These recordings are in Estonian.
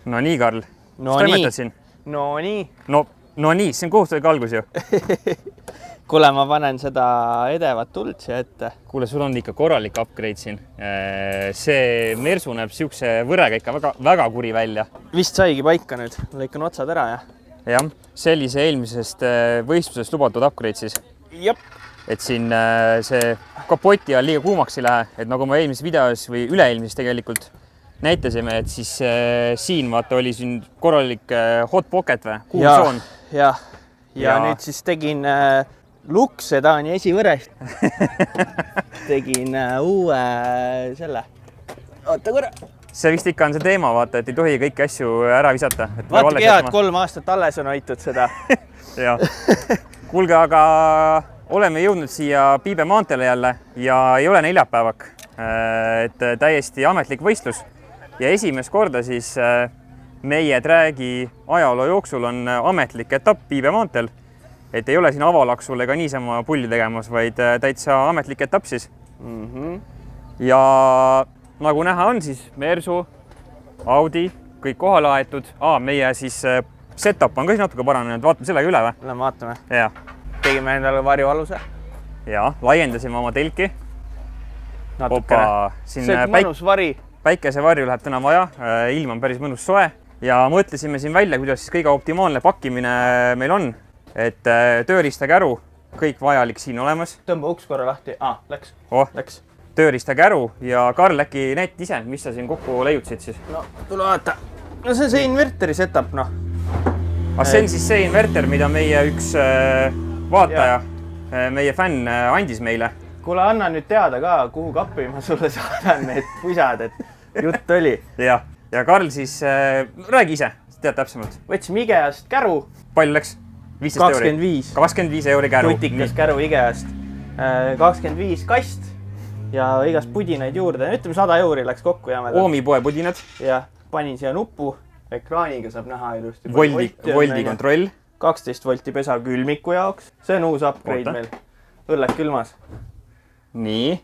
No nii, Karl. No toimetad siin? No nii. No nii, see on kohustuslik algus ju. Kuule, ma panen seda edevat tuld siia ette. Kuule, sul on ikka korralik upgrade siin. See Mersu näeb siukse võrega ikka väga kuri välja. Vist saigi paika nüüd. Lõikan otsad ära ja. Jah, sellise eelmisest võistlusest lubatud upgrade siis. Jep. Et siin see kapoti all liiga kuumaks ei lähe. Et nagu ma eelmises videos või üle-eelmises tegelikult näitasime, et siis siin vaata oli siin korralik hot pocket või kuumsoon. Ja nüüd siis tegin Luxedani esivõrest. Tegin uue selle. Oota korra. See vist ikka on see teema, vaata, et ei tohi kõiki asju ära visata. Vaata hea, et 3 aastat alles on hoitud seda. Ja. Kuulge, aga oleme jõudnud siia Piibe maanteele jälle ja ei ole neljapäevak. Et täiesti ametlik võistlus. Ja esimest korda siis meie träägi ajaloo jooksul on ametlik etapp Piibe maanteel. Et ei ole siin avalaksul ega niisama pulli tegemas, vaid täitsa ametlik etapp siis. Ja nagu näha on siis Mersu, Audi, kõik kohale aetud. Meie siis setup on ka natuke paranenud. Vaatame sellega üle või? Lähme vaatame. Ja. Tegime endale varjualuse. Ja, laiendasime oma telki. Natukene. See on mõnus vari. Päikesevarju läheb täna vaja, ilm on päris mõnus soe ja mõtlesime siin välja, kuidas siis kõige optimaalne pakkimine meil on, et tööriistakäru, kõik vajalik siin olemas. Tõmba uks korra lahti. Läks. Läks. Tööriistakäru ja Karl, äkki näit ise, mis sa siin kokku leiutsid siis? No, tule vaata. No see on see inverteri setup, noh. See on siis see inverter, mida meie üks vaataja, meie fänn andis meile. Kuule, anna nüüd teada ka, kuhu kappi ma sulle saadan need pusad, et jutt oli. Ja Karl siis, räägi ise, tead täpsemalt. Võtsime Ikeast käru. Palju läks? 25. 25 euri käru. Tutikas käru Ikeast. 25 kast ja igast pudinaid juurde. Ütleme 100 euri läks kokku jämedalt. Oomi poe pudinad. Ja panin siia nupu. Ekraaniga saab näha ilusti. Voldi kontroll. 12 volti pesa külmiku jaoks. See on uus upgrade meil. Õlled külmas. Nii,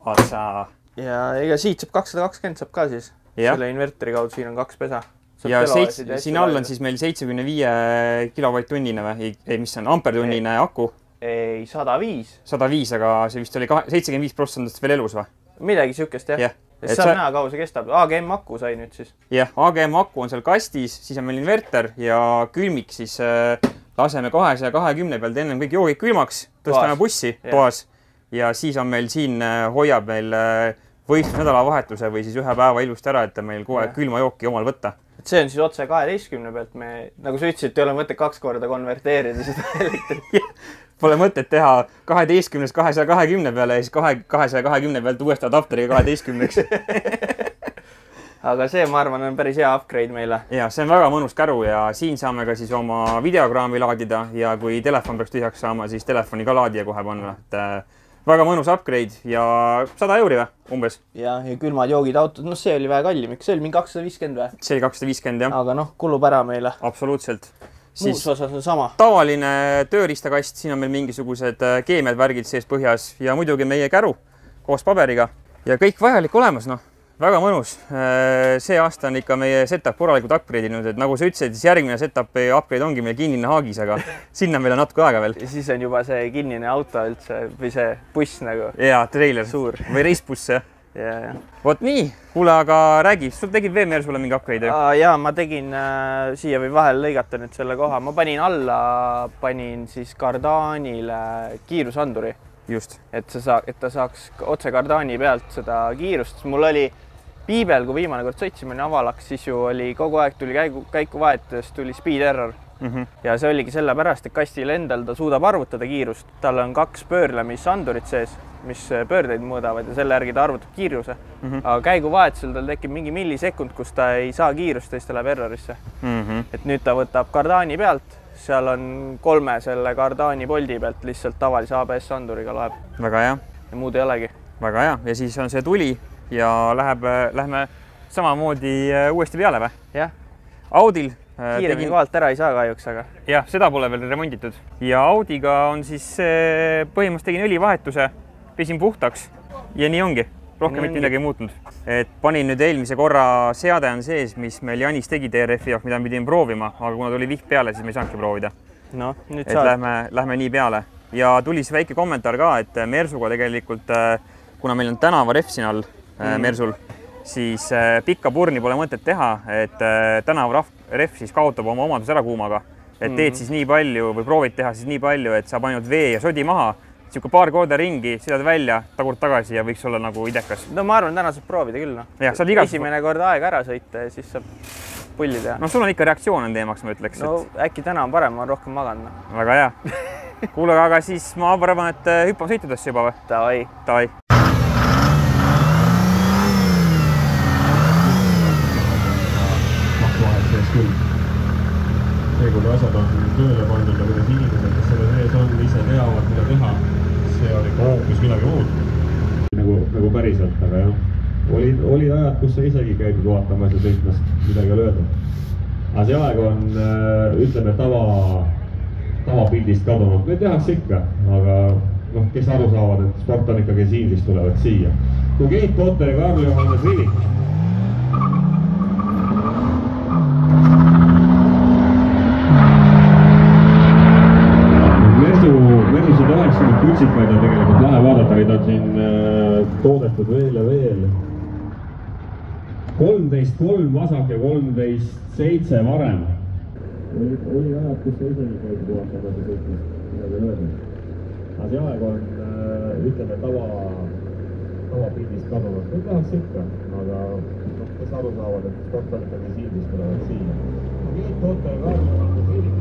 otsa. Ja ega siit saab 220 saab ka siis. Selle inverteri kaudu siin on 2 pesa. Ja siin all on siis meil 75 kilovatt-tunnine või? Mis on ampertunnine aku? Ei, 105. 105, aga see vist oli 75% veel elus või? Midagi siukest, jah. Saab näha, kaua see kestab. AGM aku sai nüüd siis. Jah, AGM aku on seal kastis, siis on meil inverter ja külmik siis laseme 220 pealt ennem kõik joogid külmaks, tõstame bussi toas. Ja siis on meil siin hoiab meil võistlus nädalavahetuse või siis ühe päeva ilusti ära, et meil kohe külma jooki omal võtta. See on siis otse 12 pealt. Nagu sa ütlesid, ei ole mõtet 2 korda konverteerida seda elektrit. Pole mõtet teha 12-st 220 peale ja siis 220 pealt uuesti adapteriga 12-ks. Aga see, ma arvan, on päris hea upgrade meile. Ja see on väga mõnus käru ja siin saame ka siis oma videokraami laadida ja kui telefon peaks tühjaks saama, siis telefoni ka laadija kohe panna. Väga mõnus upgrade ja 100 euri või, umbes. Ja külmad joogid autod, see oli vähe kallim, see oli mingi 250 või? See oli 250, jah. Aga kulub ära meile. Absoluutselt. Muus osas on sama. Tavaline tööriistakast, siin on meil mingisugused keemiad värgid sees põhjas ja muidugi meie käru koos paberiga. Ja kõik vajalik olemas, väga mõnus. See aasta on ikka meie setup korralikult upgrade'inud, et nagu sa ütlesid, siis järgmine setup upgrade ongi meil kinnine Haagis, aga sinna meil on natuke aega veel. Ja siis on juba see kinnine auto üldse või see buss nagu. Ja, trailer. Suur. Või reisbuss, jah. Ja. Vot nii. Kuule, aga räägi, sul tegid veel sulle mingi upgrade? Ja, ma tegin siia või vahel lõigata nüüd selle koha. Ma panin siis Cardanile kiirusanduri. Just. Et ta saaks otse Cardani pealt seda kiirust. Mul oli Piibel, kui viimane kord sõitsime avalaks, siis ju oli kogu aeg tuli käikuvahetuses tuli speed error. Ja see oligi sellepärast, et kastil endal ta suudab arvutada kiirust. Tal on 2 pöörlemisandurit sees, mis pöördeid mõõdavad ja selle järgi ta arvutab kiiruse. Aga käiguvahetusel tal tekib mingi millisekund, kus ta ei saa kiirust, siis ta läheb errorisse. Et nüüd ta võtab Cardani pealt, seal on 3 selle Cardani Bolti pealt lihtsalt tavalise ABS-anduriga loeb. Väga hea. Ja muud ei olegi. Väga hea. Ja siis on see tuli ja lähme samamoodi uuesti peale või? Jah. Audil. Kiiremini kohalt ära ei saa kahjuks, aga. Jah, seda pole veel remonditud. Ja Audiga on siis põhimõtteliselt tegin õlivahetuse, pesin puhtaks ja nii ongi. rohkem mitte midagi ei muutnud. Et panin nüüd eelmise korra seade on sees, mis meil Janis tegi DRF-i jaoks, mida me pidime proovima, aga kuna tuli viht peale, siis me ei saanudki proovida. No, nüüd et lähme nii peale. Ja tuli see väike kommentaar ka, et Mersuga tegelikult, kuna meil on tänava ref siin all Mersul, siis pikka purni pole mõtet teha, et tänava ref siis kaotab oma omadus ära kuumaga. Et teed siis nii palju või proovid teha siis nii palju, et saab ainult vee ja sodi maha, siuke paar korda ringi, sõidad välja, tagurd tagasi ja võiks olla nagu idekas. No ma arvan, täna saab proovida küll. Ja, saad igas... Esimene kord aega ära sõita ja siis saab pulli teha. No sul on ikka reaktsioon on teemaks, ma ütleks. No äkki täna on parem, ma olen rohkem maganud. Väga hea. Kuule, aga siis ma arvan, et hüppame sõitudesse juba või? Davai. Davai. Vahet sees küll. See, kui asjad on tööle pandud ja kuidas inimesed, kes selle sees on, ise teavad, mida teha, see on ikka hoopis midagi muud. Nagu päriselt, aga jah. Olid ajad, kus sa isegi käidud vaatamas ja sõitmast midagi löödud. Aga see aeg on, ütleme, tavapildist kadunud. Meil tehakse ikka, aga kes aru saavad, et sport on ikkagi siin, siis tulevad siia. Kui Keit Potter ja Karl-Johannes Riivik. Mersu 180 kutsikaid on tegelikult lahe vaadata, neid on siin toodetud veel ja veel. 13-3 vasak ja 13-7 varem. Oli ajad, kus sa isegi käid puhatamas ja sõitmast midagi löödud. Aga see aeg on, ütleme, tavapildist kadunud. Meil tahaks ikka, aga kes aru saavad, et sport on ikkagi siin, mis tulevad siia. Keit Potter ja Karl-Johannes Riivik.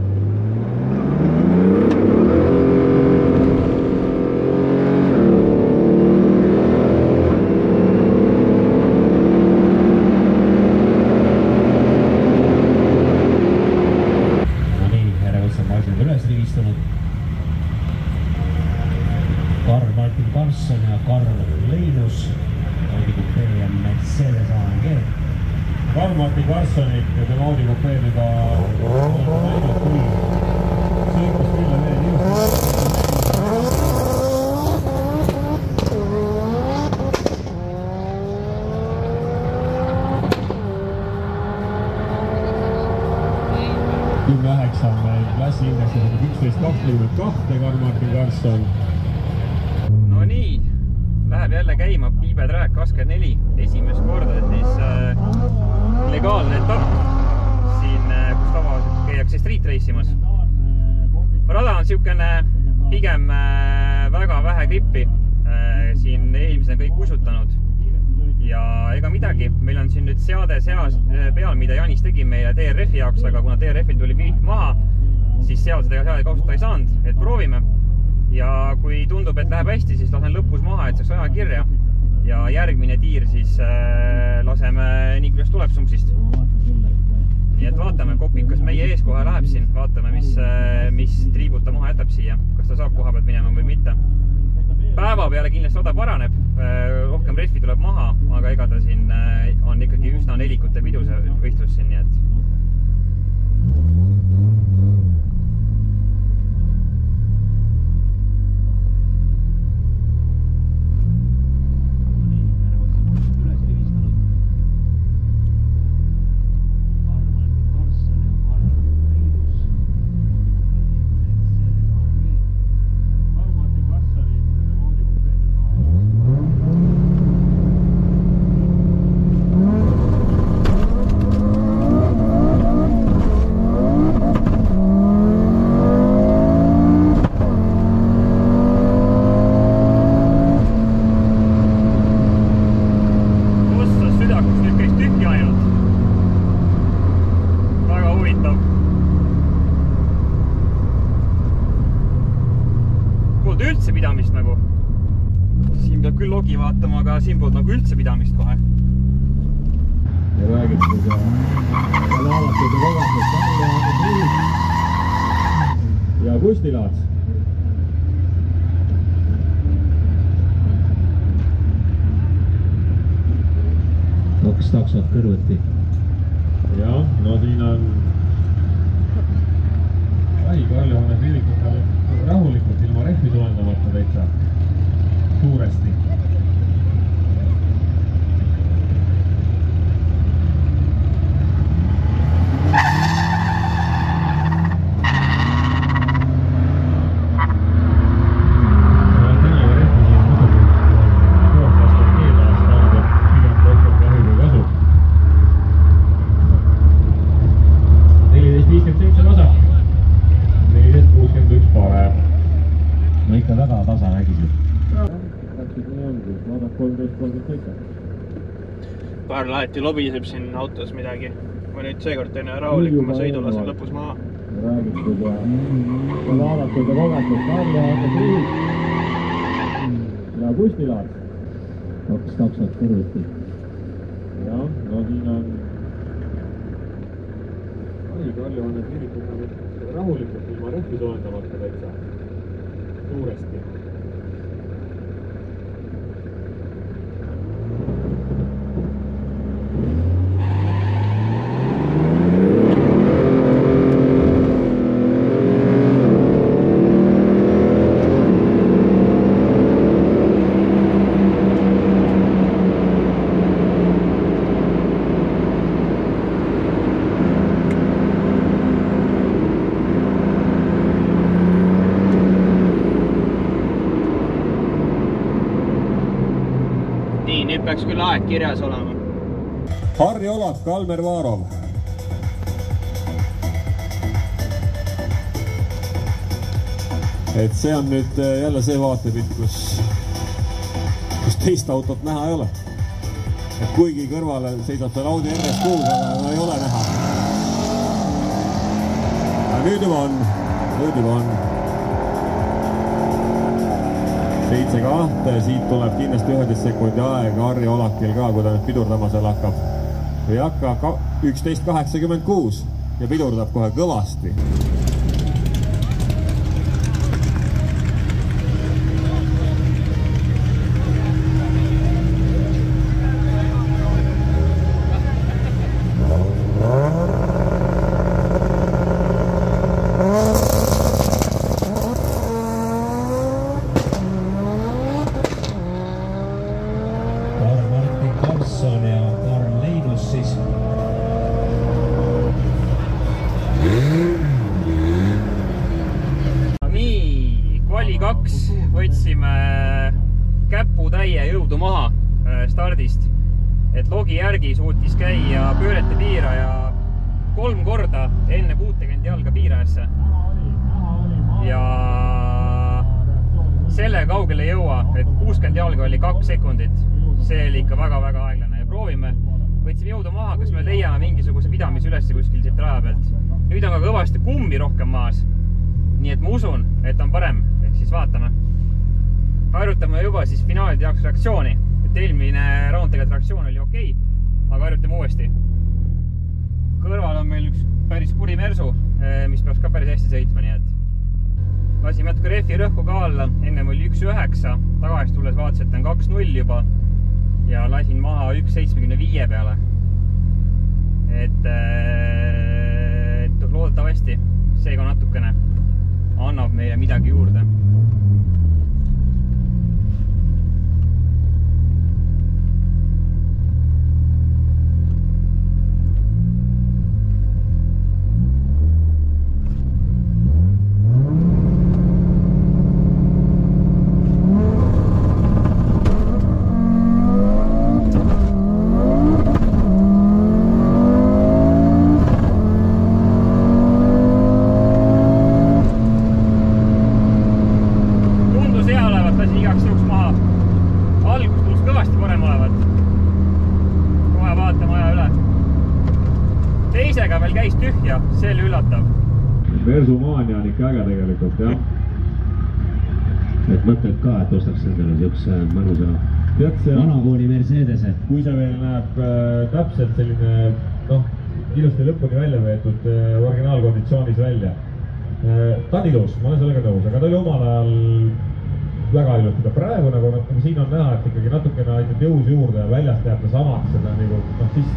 Martin Karlsson ja Karl Leinus, Audi-Coupé on Mercedes AMG. Karl-Martin Karlssonit ja tema Audi-Coupé juba näinud, kui sõitus külla veel jõudnud. Kümne-9 on meil klassiindeksis 11.22 Karl-Martin Karlsson. No nii, läheb jälle käima Piibe Track 24. Esimest korda siis legaalne etapp siin, kus tavaliselt käiakse street race-imas. Rada on siukene pigem väga vähe grippi. Siin eelmised on kõik usutanud. Ja ega midagi, meil on siin nüüd seade peal, mida Janis tegi meile DRF-i jaoks, aga kuna DRF-il tuli pilt maha, siis seal seda seade kasutada ei saanud, et proovime. Ja kui tundub, et läheb hästi, siis lasen lõpus maha, et saaks aja kirja. Ja järgmine tiir siis laseme nii, kuidas tuleb sumsist. Nii et vaatame, Kopikas meie ees kohe läheb siin. Vaatame, mis triibuta maha jätab siia. Kas ta saab koha pealt minema või mitte. Päeva peale kindlasti rada paraneb. Rohkem reffi tuleb maha, aga ega ta siin on ikkagi üsna nelikute piduse võistlus siin, nii et üldse pidamist nagu. Siin peab küll logi vaatama, aga siin poolt nagu üldse pidamist kohe. Ja räägitud ja laavatud ja kogatud ja Kustilaad. Kaks taksot kõrvuti. Ja, no siin on Karl-Johannes Riivik on rahulikult ilma rehvi tuendamata täitsa suuresti. ikka väga tasavägiselt. Täpselt nii ongi, vaadab 13-30 sõita. Karl alati lobiseb siin autos midagi. Ma nüüd seekord teine rahulikuma sõidu lasen lõpus maha. Räägitud ja vaadatud ja kogetud Karli hakkas riik. Ja Kustilaar. 2 taksot kõrvuti. Jah, no siin on... Karli on need riikud rahulikult, ilma rõhki soojendamata täitsa. Suuresti. Nüüd peaks küll aeg kirjas olema. Harri Olak, Kalmer Vaarov. Et see on nüüd jälle see vaatepilt, kus teist autot näha ei ole. Et kuigi kõrvale seisab seal Audi RS6, aga ei ole näha. Ja nüüd juba on. 7-2, siit tuleb kindlasti 11 sekundi aega Harri Olakil ka, kui ta nüüd pidurdama seal hakkab. Või hakka 11.86 ja pidurdab kohe kõvasti. Võtsime käputäie jõudu maha stardist, et logi järgi suutis käia pöörete piiraja 3 korda enne 60 jalga piirajasse. Ja selle kaugele ei jõua, et 60 jalga oli 2 sekundit. See oli ikka väga-väga aeglane ja proovime. Võtsime jõudu maha, kas me leiame mingisuguse pidamise üles kuskil siit raja pealt. Nüüd on ka kõvasti kummi rohkem maas. Nii et ma usun, et on parem. Ehk siis vaatame. Harjutame juba siis finaalide jaoks traktsiooni. Et eelmine raundtega traktsioon oli okei, aga harjutame uuesti. Kõrval on meil üks päris kuri Mersu, mis peaks ka päris hästi sõitma, nii et lasime natuke rehvi rõhku ka alla. Enne oli 1.9, tagasi tulles vaatas, et on 2.0 juba ja lasin maha 1.75 peale. Et loodetavasti seega natukene annab meile midagi juurde. Teisega veel käis tühja, see oli üllatav. Mersu maania on ikka äge tegelikult, jah. Et mõtled ka, et ostaks endale siukse mõnusa vanakooli Mercedese. Kui see veel näeb täpselt selline, ilusti lõpuni välja veetud originaalkonditsioonis välja. Ta on ilus, ma olen sellega nõus, aga ta oli omal ajal väga ilusti. Praegu nagu siin on näha, et ikkagi natukene aitad jõus juurde ja väljast jääb ta samaks, seda nagu, siis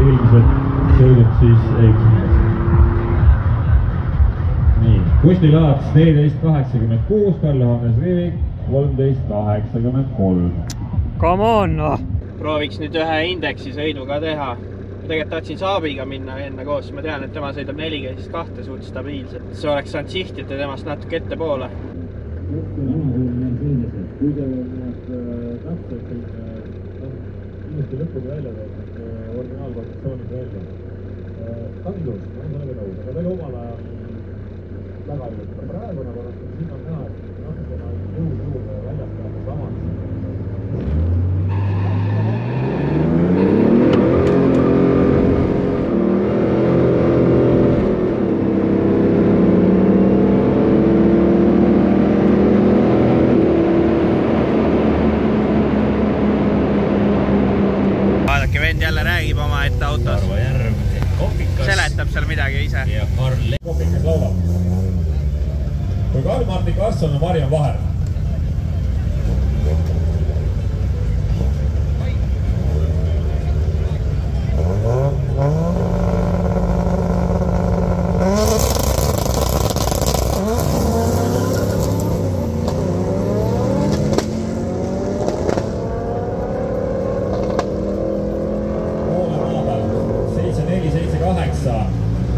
eelmised sõidud siis eksimas. Nii, Kusti Laats 14.86, Karl-Johannes Rivik 13.83. Come on, noh! Prooviks nüüd ühe indeksi sõidu ka teha. Tegelikult tahtsin Saabiga minna enne koos, ma tean, et tema sõidab 4.2 suht stabiilselt. See oleks saanud sihtida temast natuke ette poole. Vanakooli Mercedese. kui see need täpselt selline, kindlasti lõpuga välja teeb, originaalpositsioonis välja. Ta on ilus, ma olen sellega nõus, aga veel omal ajal väga ilus. Praegu nagu siin on näha, et natukene jõud juurde väljast praegu samad. Jälle räägib oma ette autos. Seletab seal midagi ise. Kopikas laulab. Kui Karl-Martin Karsson on Marion Vaher.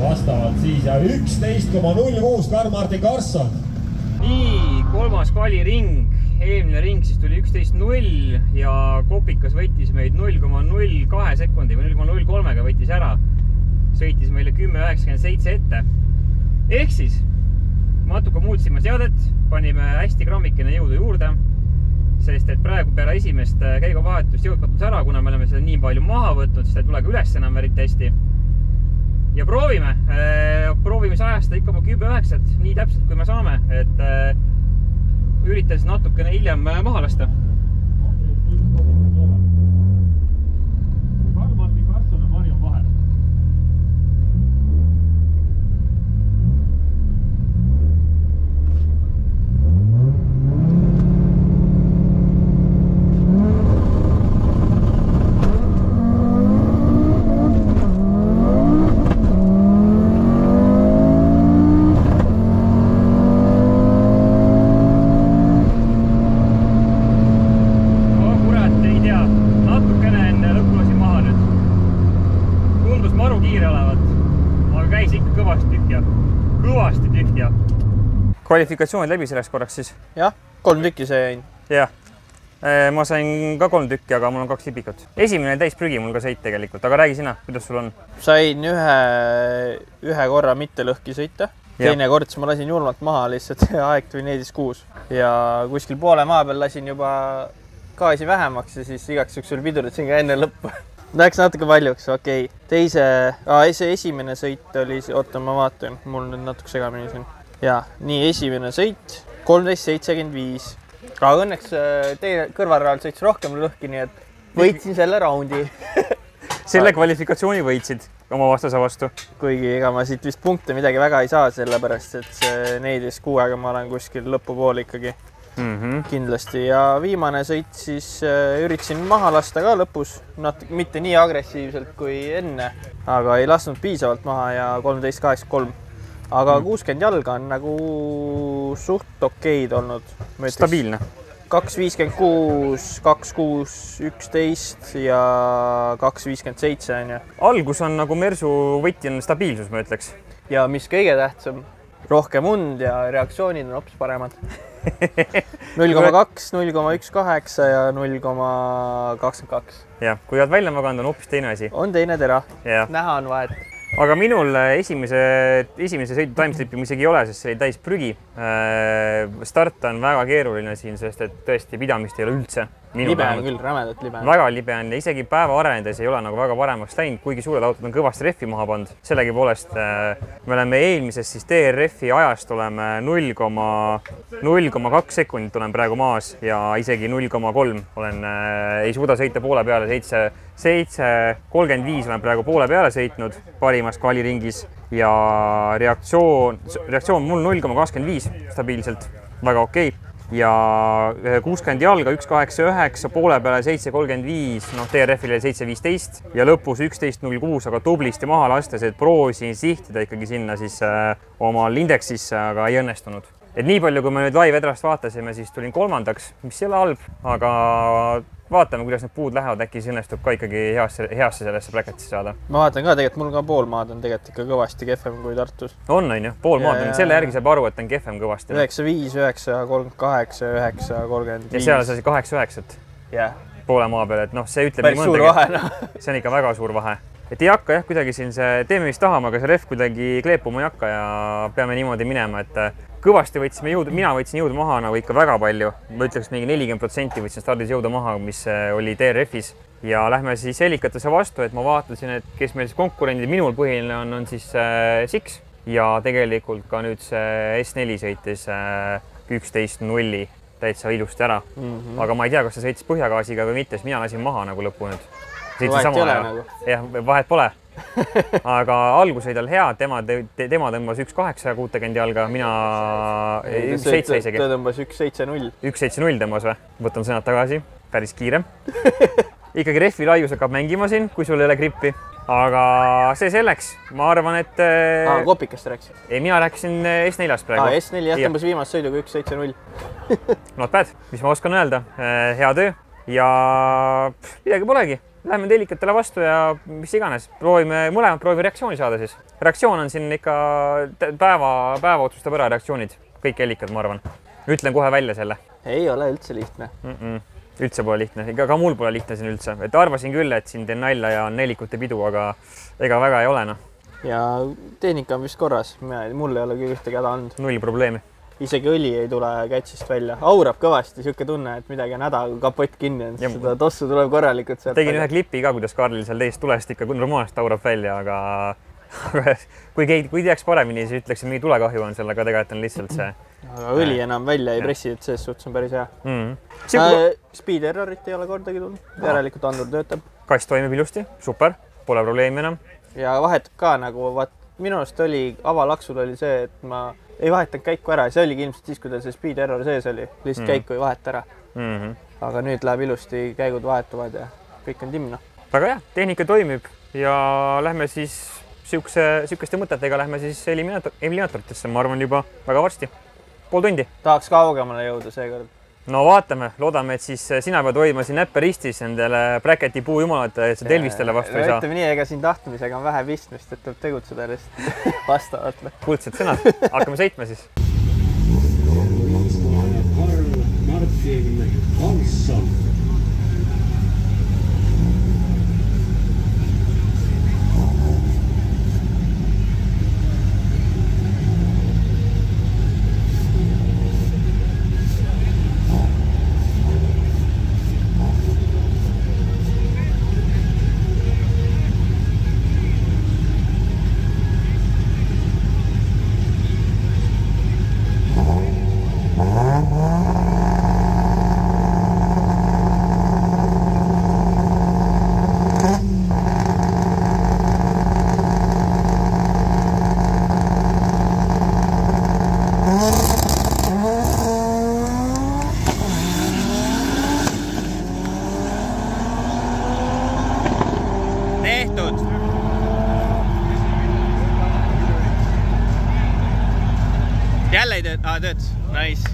Vastavalt siis ja 11,06 Karl-Martin Karsson. Nii, kolmas kvaliring. Eelmine ring siis tuli 11.0 ja Kopikas võitis meid 0,02 sekundi või 0,03-ga võitis ära. Sõitis meile 10.97 ette. Ehk siis natuke muutsime seadet, panime hästi grammikene jõudu juurde, sest et praegu peale esimest käiguvahetust jõud katus ära, kuna me oleme seda nii palju maha võtnud, siis ta ei tule ka üles enam eriti hästi. Ja proovime sajastada ikka oma 10.9, nii täpselt kui me saame, et üritades natukene hiljem maha lasta. Karl-Martin Karsson on Marion Vaher. Kvalifikatsioonid läbi selleks korraks siis? Jah, 3 tükki see jäin. Jah, ma sain ka 3 tükki, aga mul on 2 lipikut. Esimene täis prügi mul ka sõit tegelikult, aga räägi sina, kuidas sul on? Sain ühe korra mitte lõhki sõita. Teine kord siis ma lasin julmalt maha lihtsalt, aeg tuli 14.6. Ja kuskil poole maa peal lasin juba gaasi vähemaks ja siis igaks üks oli piduritasin ka enne lõppu. Läks natuke paljuks, okei. Esimene sõit oli, oota ma vaatan, mul nüüd natuke segamini siin. Ja, nii esimene sõit, 13.75. Aga õnneks teine kõrvalraal sõits rohkem lõhki, nii et võitsin selle raundi. Selle kvalifikatsiooni võitsid oma vastase vastu? Kuigi ega ma siit vist punkte midagi väga ei saa, sellepärast et see 14.6-ga ma olen kuskil lõpupool ikkagi kindlasti. Ja viimane sõit siis üritasin maha lasta ka lõpus, mitte nii agressiivselt kui enne, aga ei lasknud piisavalt maha ja 13.83. Aga 60 jalga on nagu suht okeid olnud. Stabiilne. 2.56, 2.6, 11 ja 2.57 on ju. Algus on nagu Mersu võti on stabiilsus, ma ütleks. Ja mis kõige tähtsam, rohkem und ja reaktsioonid on hoopis paremad. 0,2, 0,18 ja 0,22. Jah, kui oled välja maganud, on hoopis teine asi. On teine tera. Näha on vahet. Aga minul esimese sõidu timeslipi isegi ei ole, sest see oli täis prügi. Start on väga keeruline siin, sest et tõesti pidamist ei ole üldse. Libe on küll, rämedat libe on. Väga libe on ja isegi päeva arenedes ei ole nagu väga paremaks läinud, kuigi suured autod on kõvasti rehvi maha pannud. Sellegi poolest me oleme eelmises siis DRF-i ajast oleme 0,2 sekundit olen praegu maas ja isegi 0,3 ei suuda sõita poole peale, 7.35 olen praegu poole peale sõitnud parimas kvaliringis ja reaktsioon mul 0,25 stabiilselt, väga okei. Ja 60 jalga, 1.89, poole peale 7.35, DRF-il oli 7.15 ja lõpus 11.06, aga tublisti maha lastes, et proovisin sihtida ikkagi sinna siis oma indeksisse, aga ei õnnestunud. et nii palju, kui me nüüd live-edrast vaatasime, siis tulin 3., mis ei ole halb, aga vaatame, kuidas need puud lähevad, äkki see õnnestub ka ikkagi heasse sellesse bracketisse saada. Ma vaatan ka tegelikult, mul ka poolmaad on tegelikult ikka kõvasti kehvem kui Tartus. On ju, poolmaad on, selle järgi saab aru, et on kehvem kõvasti. 9,5, 9,38, 9,35. Ja seal see 8,9 poole maa peal, et noh, see ütleb päris suur vahe, noh. See on ikka väga suur vahe. Et ei hakka jah, kuidagi siin see teeme mis tahame, aga see ref kuidagi kleepuma ei hakka ja peame niimoodi minema, et kõvasti võtsime jõudu, mina võtsin jõudu maha nagu ikka väga palju. Ma ütleks mingi 40% võtsin stardis jõudu maha, mis oli DRF-is ja lähme siis helikatesse vastu, et ma vaatasin, et kes meil siis konkurendid, minul põhiline on siis Six ja tegelikult ka nüüd see S4 sõitis 11.0 täitsa ilusti ära. Aga ma ei tea, kas see sõitis põhjagaasiga või mitte, siis mina lasin maha nagu lõppu nüüd. Vahet ei ole nagu. Jah, vahet pole. Aga algusõidal hea, tema tõmbas 1.8 60 jalga, mina 1.7 isegi. Ta tõmbas 1.7.0. 1.7.0 tõmbas või? Võtan sõnad tagasi, päris kiire. Ikkagi refi laius hakkab mängima siin, kui sul ei ole grippi. Aga see selleks, ma arvan, et... Kopikast rääkisid? Ei, mina rääkisin S4-st praegu. S4 jah, tõmbas viimast sõiduga 1.7.0. Not bad, mis ma oskan öelda. Hea töö ja midagi polegi. Läheme telikatele vastu ja mis iganes. Mõlemad proovime reaktsiooni saada siis. Reaktsioon on siin ikka päeva otsustab ära reaktsioonid. Kõik helikad, ma arvan. Ütlen kohe välja selle. Ei ole üldse lihtne. Üldse pole lihtne. Ka mul pole lihtne siin üldse. Et arvasin küll, et siin teen nalja ja on nelikute pidu, aga ega väga ei ole. No. Ja tehnika on vist korras. Mul ei ole küll ühtegi häda olnud. 0 probleemi. Isegi õli ei tule kätsist välja. Aurab kõvasti, siuke tunne, et midagi on häda, kui kapott kinni on. Seda tossu tuleb korralikult. Tegin ühe klipi ka, kuidas Karlil seal teist tulest ikka normaalselt aurab välja, aga kui teaks paremini, siis ütleks, et mingi tulekahju on seal, aga tegelikult on lihtsalt see. Aga õli enam välja ei pressi, et selles suhtes on päris hea. Speed errorit ei ole kordagi tulnud. Järelikult andur töötab. Kast toimib ilusti, super, pole probleemi enam. Ja vahetub ka nagu, minu arust oli avalaksul oli see, et ma ei vahetanud käiku ära. See oligi ilmselt siis, kui ta see speed error sees oli. Lihtsalt käiku ei vaheta ära. Aga nüüd läheb ilusti, käigud vahetuvad ja kõik on timna. Väga hea, tehnika toimib ja lähme siis sihukeste mõtetega lähme siis eliminaatoritesse. Ma arvan juba väga varsti. Pool tundi. Tahaks kaugemale jõuda seekord. No vaatame, loodame, et siis sina pead hoidma siin näppe ristis endale bracketi puujumalad, et sa Delvistele vastu ei saa. Ütleme nii, ega siin tahtmisega on vähe pistmist, et tuleb tegutseda vastavalt. Kuldsed sõnad. Hakkame sõitma siis. Karl Martin Hansson. Jälle ei töötas? Nice.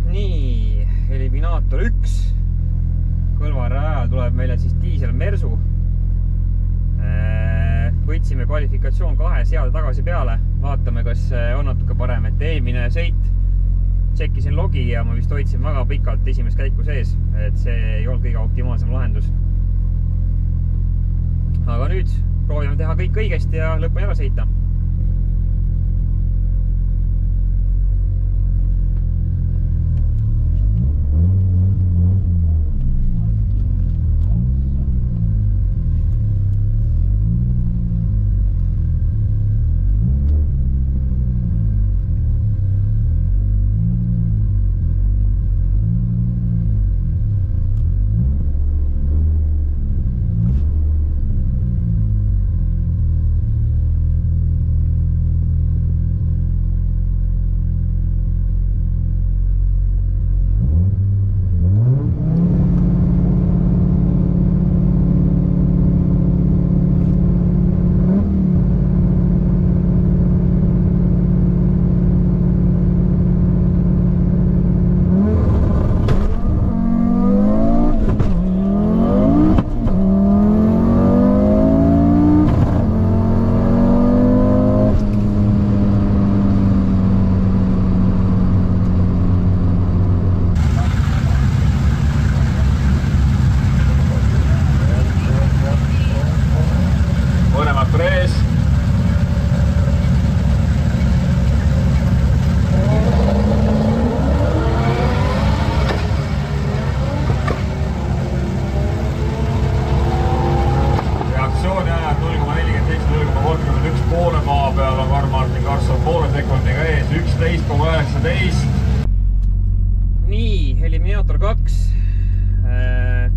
Nii, eliminaator 1. Kõlvara ajal tuleb meile siis diisel Mersu. Võtsime kvalifikatsioon 2 seade tagasi peale. Vaatame, kas on natuke parem, et eelmine sõit. Tšekkisin logi ja ma vist hoidsin väga pikalt esimest käiku sees, et see ei olnud kõige optimaalsem lahendus. Aga nüüd proovime teha kõik õigesti ja lõpuni ära sõita.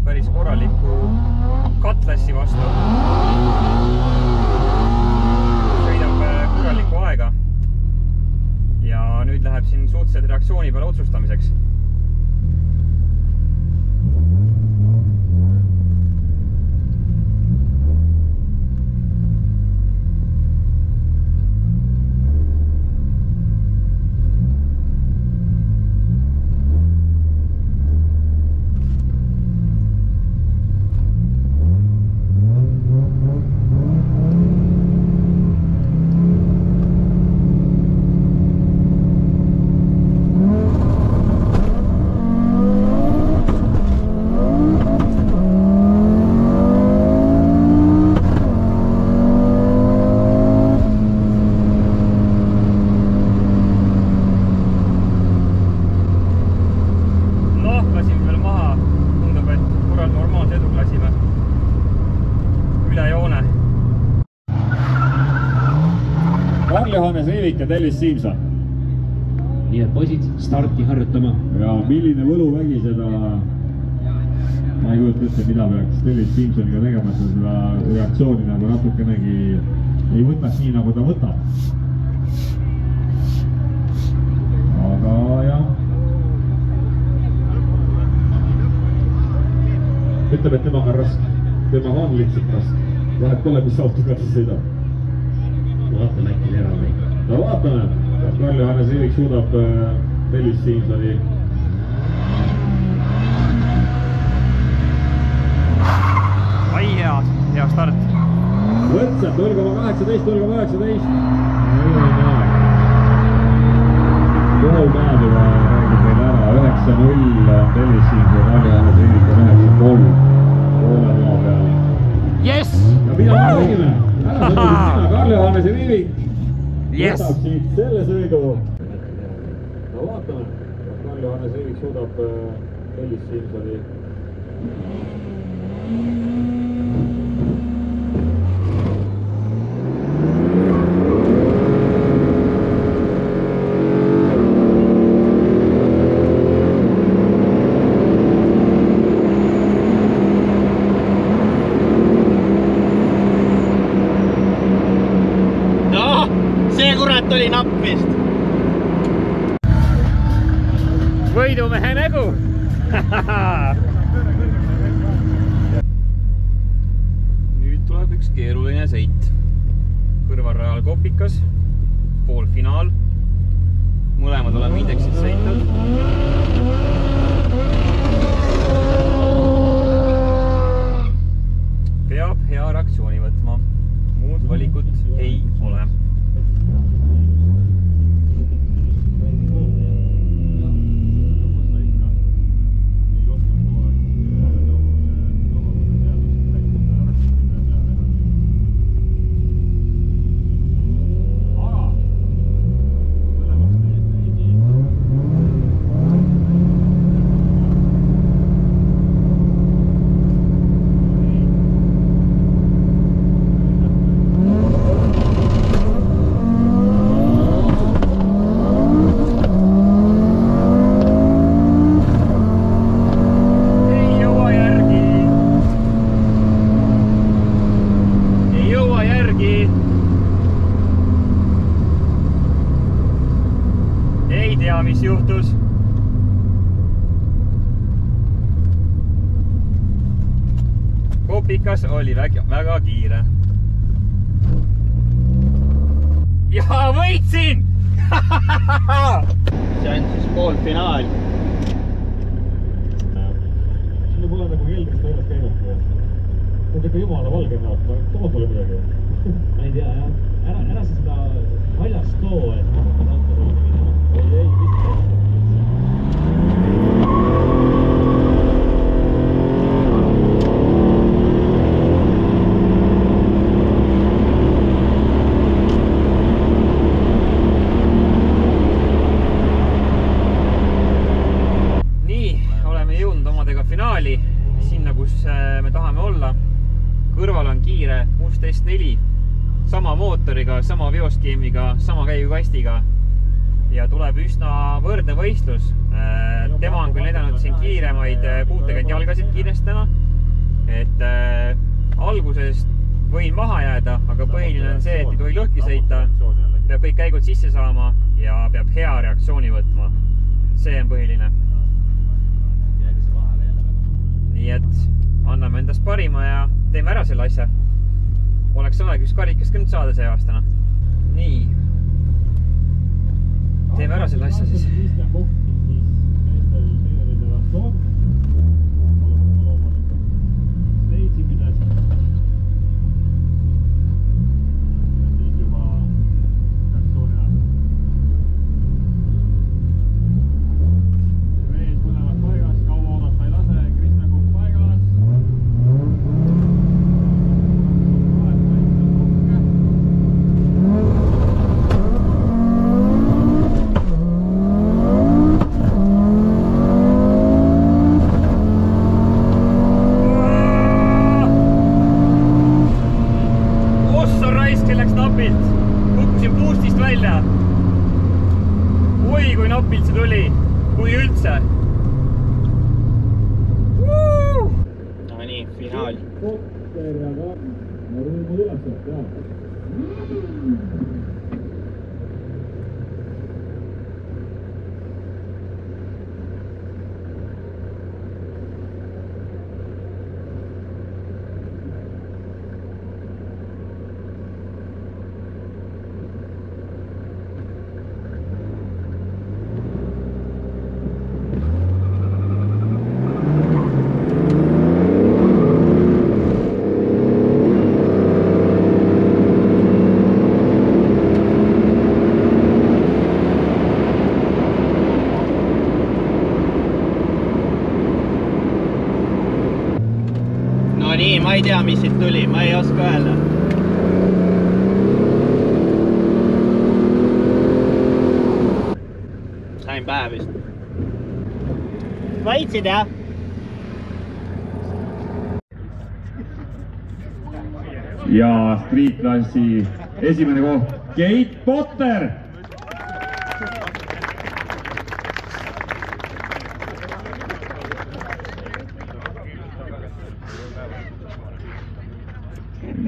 päris korraliku Cutlassi vastu. Sõidab korralikku aega. Ja nüüd läheb siin suhteliselt reaktsiooni peale otsustamiseks. Karl-Johannes Riivik ja Tellis Siimson. Nii et poisid, starti harjutama. Ja milline võluvägi seda, ma ei kujuta ette, mida peaks Tellis Siimsoniga tegema, seda reaktsiooni nagu natukenegi ei võtaks nii, nagu ta võtab. Aga jah. Ütleb, et tema on raske. Tema on lihtsalt raske. Vahet pole, mis autoga ta sõidab. Vaatame äkki ära või? No vaatame, kas Karl-Johannes Riivik suudab Tellis Siimsoni. Ai hea start. Võtsad 0,18. Pool maad juba räägib meil ära. 9-0 Tellis Siimson, Karl-Johannes Riivik on 9-3 poole maa peal. Yes! Ja mida me räägime? Ära sõnum sina, Karl-Johannes Riivik võtab siit selle sõidu. No vaatame, kas Karl-Johannes Riivik suudab Tellis Siimsoni. Oli napp vist. Võidumehe nägu. Nüüd tuleb üks keeruline sõit. Kõrvalrajal Kopikas, poolfinaal. Mõlemad oleme indeksid sõitnud. Peab hea reaktsiooni võtma. Muud valikut ei ole. Mis juhtus? Kopikas oli väga kiire. Ja võitsin! See on siis poolfinaal. Sulle pole nagu keldrist väljas käinud. Ta on ikka jumala valge näod. Too sulle midagi. Ma ei tea, jah. Ära sa seda haljast too, et ma hakkan auto roodi minema. Ei, vist ei. Finaali, sinna kus me tahame olla. Kõrval on kiire 16.4, sama mootoriga, sama veoskeemiga, sama käigukastiga ja tuleb üsna võrdne võistlus. Tema on küll näidanud siin kiiremaid 60 jalgasid kiirestama, et alguses võin maha jääda, aga põhiline on see, et ei tohi lõhki sõita, peab kõik käigud sisse saama ja peab hea reaktsiooni võtma. See on põhiline. Nii et anname endast parima ja teeme ära selle asja. Oleks aeg üks karikast ka nüüd saada see aastana. Nii. Teeme ära selle asja siis. Oi, kui napilt see tuli, kui üldse. No nii, finaal. Nii, ma ei tea, mis siit tuli, ma ei oska öelda. Sain pähe vist. Võitsid, jah? Ja Street Classi esimene koht, Kate Potter!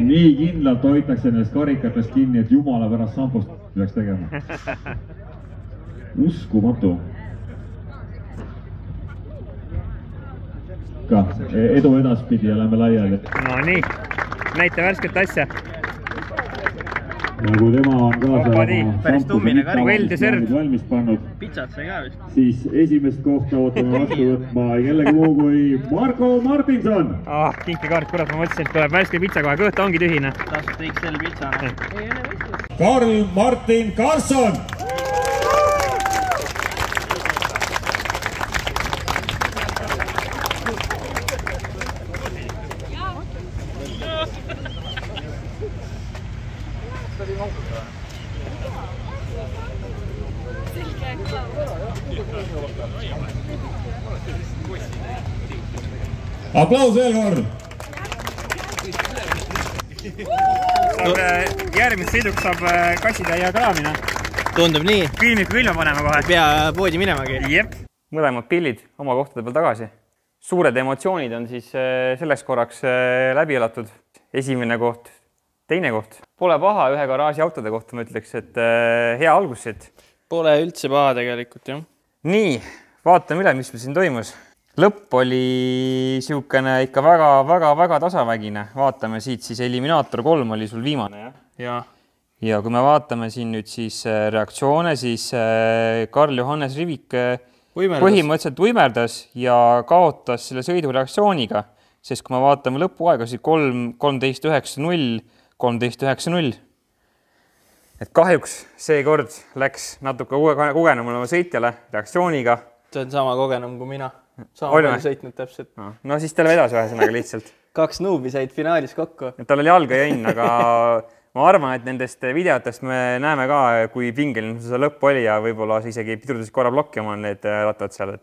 Nii kindlalt hoitakse nendest karikatest kinni, et jumala pärast sampost peaks tegema. Uskumatu. Ka edu edaspidi ja lähme laiali. No nii, näita värsket asja. Nagu tema on ka valmis pannud, Pitsat sai ka vist. siis esimest kohta ootame vastu võtma kellegi muu kui Marko Martinson. Kinkekaart, kurat, ma mõtlesin, et tuleb värske pitsa kohe, kõht ongi tühine. Tasust XL pitsana. Karl Martin Karlsson. Aplaus veel kord! Järgmist sõiduks saab kassitäia kraamina. Tundub nii. Külmiku külma panema kohe. Pea poodi minemagi. Jep. Mõlemad pillid oma kohtade peal tagasi. Suured emotsioonid on siis selleks korraks läbi elatud. Esimene koht, teine koht. Pole paha ühe garaaži autode kohta, ma ütleks, et hea algus siit. Pole üldse paha tegelikult, jah. Nii, vaatame üle, mis meil siin toimus. Lõpp oli siukene ikka väga tasavägine. Vaatame siit siis Eliminaator 3 oli sul viimane, jah? Ja kui me vaatame siin nüüd siis reaktsioone, siis Karl-Johannes Rivik põhimõtteliselt uimerdas ja kaotas selle sõidu reaktsiooniga, sest kui me vaatame lõpuaegasid 13.9.0, 13.9.0. Et kahjuks see kord läks natuke kogenumale sõitjale reaktsiooniga. See on sama kogenum kui mina. Sama palju sõitnud täpselt. No siis teile vedas ühesõnaga lihtsalt. 2 nuubi said finaalis kokku. Tal oli jalga jõnn, aga ma arvan, et nendest videotest me näeme ka, kui pingeline see lõpp oli ja võib-olla isegi pidurdasid korra blokki oma need rattad seal.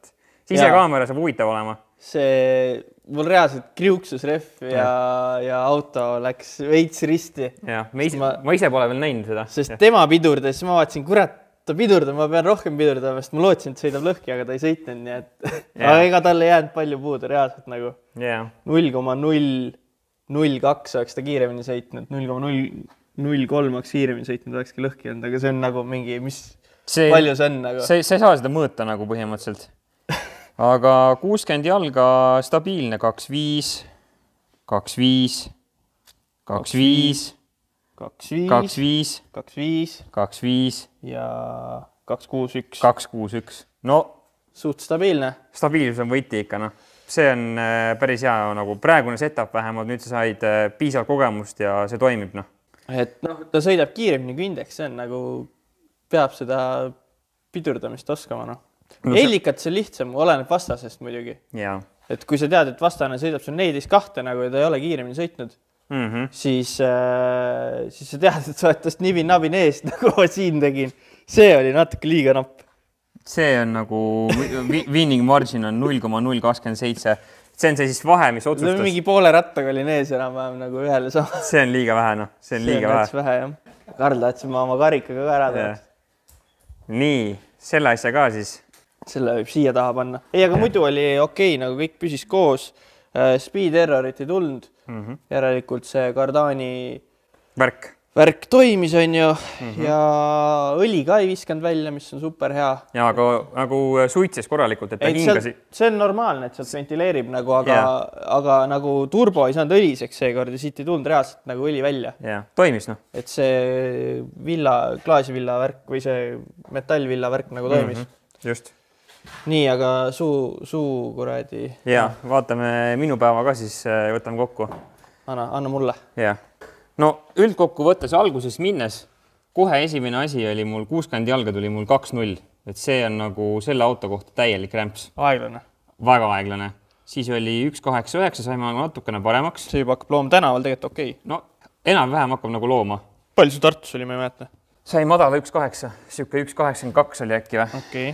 Sisekaamera saab huvitav olema. See mul reaalselt kriuksus ref ja auto läks veits risti. Ma ise pole veel näinud seda. Sest tema pidurdas, ma vaatasin, kurat, ta pidurdab, ma pean rohkem pidurdama, sest ma lootsin, et sõidab lõhki, aga ta ei sõitnud, nii et aga ega talle ei jäänud palju puudu reaalselt nagu 0,002 oleks ta kiiremini sõitnud, 0,003 oleks kiiremini sõitnud, olekski lõhki olnud, aga see on nagu mingi, palju see on nagu? Sa ei saa seda mõõta nagu põhimõtteliselt. Aga 60 jalga stabiilne, 2,5, 2,5, 2,5, 2,5, 2,5 ja 2,61. 2,61. No suht stabiilne. Stabiilsus on võiti ikka, noh. See on päris hea, nagu praegune setup vähemalt, nüüd sa said piisavalt kogemust ja see toimib, noh. Et noh, ta sõidab kiiremini kui Index, see on nagu, peab seda pidurdamist oskama, noh. Ellikat see lihtsam, oleneb vastasest muidugi. Jaa. Et kui sa tead, et vastane sõidab sul 14-2 nagu ja ta ei ole kiiremini sõitnud, siis sa tead, et sa oled tast nibin-nabin ees, nagu ma siin tegin. See oli natuke liiga napp. See on nagu, winning margin on 0,027. See on see siis vahe, mis otsustas. Mingi poole rattaga olin ees enam-vähem nagu ühele sama. See on liiga vähe, noh. See on liiga vähe. Jah. Karl tahtsin ma oma karikaga ka ära teha. Nii, selle asja ka siis. Selle võib siia taha panna. Ei, aga muidu oli okei, nagu kõik püsis koos. Speed errorit ei tulnud. Järelikult see Cardani värk toimis, on ju, ja õli ka ei viskanud välja, mis on super hea. Ja aga nagu suitses korralikult, et ta hingasi. See on normaalne, et sealt ventileerib nagu, aga nagu turbo ei saanud õliseks seekord ja siit ei tulnud reaalselt nagu õli välja. Ja, toimis, noh. Et see klaasivilla värk või see metallvilla värk nagu toimis. Just. Nii, aga suu kuradi. Ja, vaatame minu päeva ka siis, võtame kokku. Anna mulle. Ja. No üldkokku võttes alguses minnes, kohe esimene asi oli mul 60 jalga tuli mul 2,0. Et see on nagu selle auto kohta täielik rämps. Aeglane. Väga aeglane. Siis oli 1,89, saime natukene paremaks. See juba hakkab looma tänaval tegelikult okei. No enam-vähem hakkab nagu looma. Palju see Tartus oli, ma ei mäleta? Sai madala 1,8. Siuke 1,82 oli äkki või? Okei.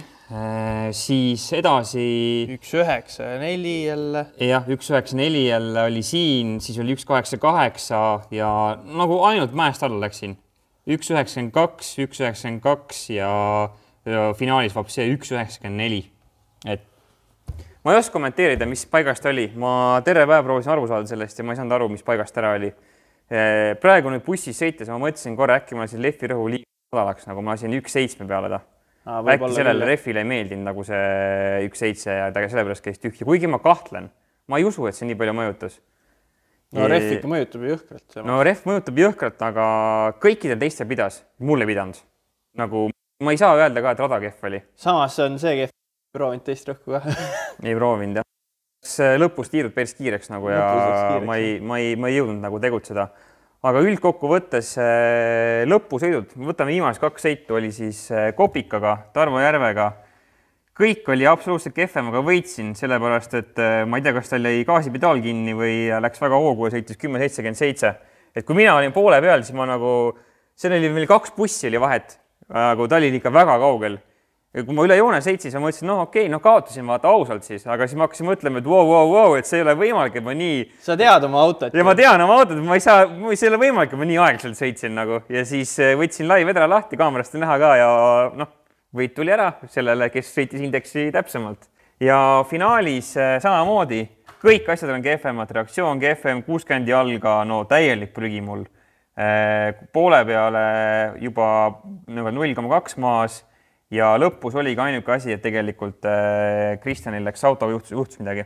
Siis edasi 1,94 jälle. Jah, 1,94 jälle oli siin, siis oli 1,88 ja nagu ainult mäest alla läksin. 1,92, 1,92 ja finaalis vab see 1,94. Et ma ei oska kommenteerida, mis paigast oli. Ma terve päev proovisin aru saada sellest ja ma ei saanud aru, mis paigast ära oli. Praegu nüüd bussis sõites ma mõtlesin korra äkki ma siin lehvi rõhu liiga madalaks, nagu ma siin 1,7 peale ta. Äkki sellele rehvile ei meeldinud nagu see 1,7 ja ta sellepärast käis tühja. Kuigi ma kahtlen, ma ei usu, et see nii palju mõjutas. No rehv ikka mõjutab jõhkralt. No rehv mõjutab jõhkralt, aga kõikidel teistel pidas, mul ei pidanud. Nagu ma ei saa öelda ka, et rada kehv oli. Samas on see kehv, proovinud teist rõhku ka. Ei proovinud, jah. Lõpus tiirud päris kiireks nagu ja ma ei jõudnud nagu tegutseda. Aga üldkokku võttes lõpusõidud, võtame viimast 2 sõitu, oli siis Kopikaga, Tarmo Järvega. Kõik oli absoluutselt kehvem, aga võitsin, sellepärast, et ma ei tea, kas tal jäi gaasipedaal kinni või läks väga hoogu ja sõitis 10.77. Et kui mina olin poole peal, siis ma nagu, see oli meil 2 bussi oli vahet, aga ta oli ikka väga kaugel. Ja kui ma üle joone sõitsin, ma mõtlesin, no okei, no kaotasin vaata ausalt siis, aga siis ma hakkasin mõtlema, et wow, et see ei ole võimalik, et ma nii... Sa tead oma autot? Ja ma tean oma autot, see ei ole võimalik, et ma nii aeglaselt sõitsin nagu. Ja siis võtsin lai vedra lahti, kaamerast näha ka ja noh, võit tuli ära sellele, kes sõitis Indexi täpsemalt. Ja finaalis samamoodi, kõik asjad on kehvemad, reaktsioon kehvem, 60 jalga, no täielik prügi mul. Poole peale juba 0,2 maas. Ja lõpus oli ka ainuke asi, et tegelikult Kristjanil läks auto juhtus midagi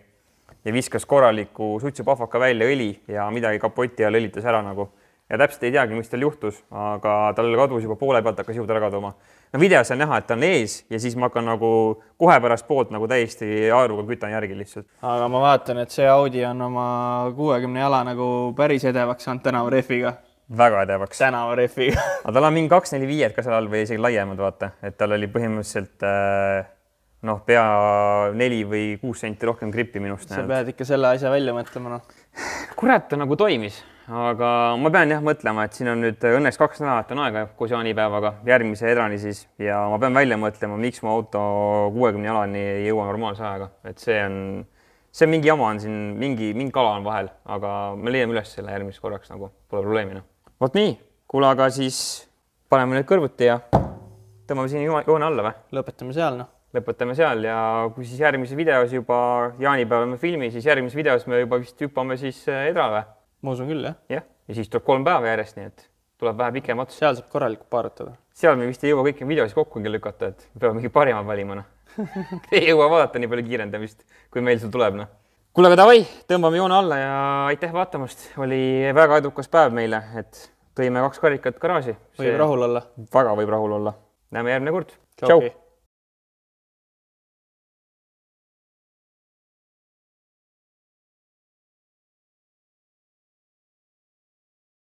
ja viskas korraliku suitsupahvaka välja õli ja midagi kapoti all õlitas ära nagu. Ja täpselt ei teagi, mis tal juhtus, aga tal kadus juba poole pealt hakkas jõud ära kaduma. No videos on näha, et ta on ees ja siis ma hakkan nagu kohe pärast poolt nagu täiesti aeruga kütan järgi lihtsalt. Aga ma vaatan, et see Audi on oma 60 jala nagu päris edevaks saanud tänava rehviga. Väga edevaks. Tänava rehviga. Aga tal on mingi 245 ka seal all või isegi laiemad, vaata. Et tal oli põhimõtteliselt pea 4 või 6 senti rohkem grippi minust. Sa pead ikka selle asja välja mõtlema. Kurat, ta nagu toimis. Aga ma pean jah mõtlema, et siin on nüüd õnneks 2 nädalat on aega koos jaanipäevaga, järgmise edrani siis. Ja ma pean välja mõtlema, miks mu auto 60 jalani ei jõua normaalse ajaga. Et see on mingi jama on siin, mingi kala on vahel, aga me leiame üles selle järgmises korraks nagu pole probleemina. Vot nii, kuule, aga siis paneme nüüd kõrvuti ja tõmbame siin joone alla või? Lõpetame seal, noh. Lõpetame seal ja kui siis järgmises videos juba jaanipäeval me filmi, siis järgmises videos me juba vist hüppame siis Edrale. Ma usun küll, jah. Jah, ja siis tuleb 3 päeva järjest, nii et tuleb vähe pikem ots. Seal saab korralikult paarutada. Seal me vist ei jõua kõiki videosid kokku lükata, et me peame mingi parimad valima, noh. Ei jõua vaadata nii palju kiirendamist, kui meil sul tuleb, noh. Kuule, aga davai, tõmbame joone alla ja aitäh vaatamast. Oli väga edukas päev meile, et tõime 2 karikat garaaži. Võib rahul olla. Väga võib rahul olla. Näeme järgmine kord. Tšau!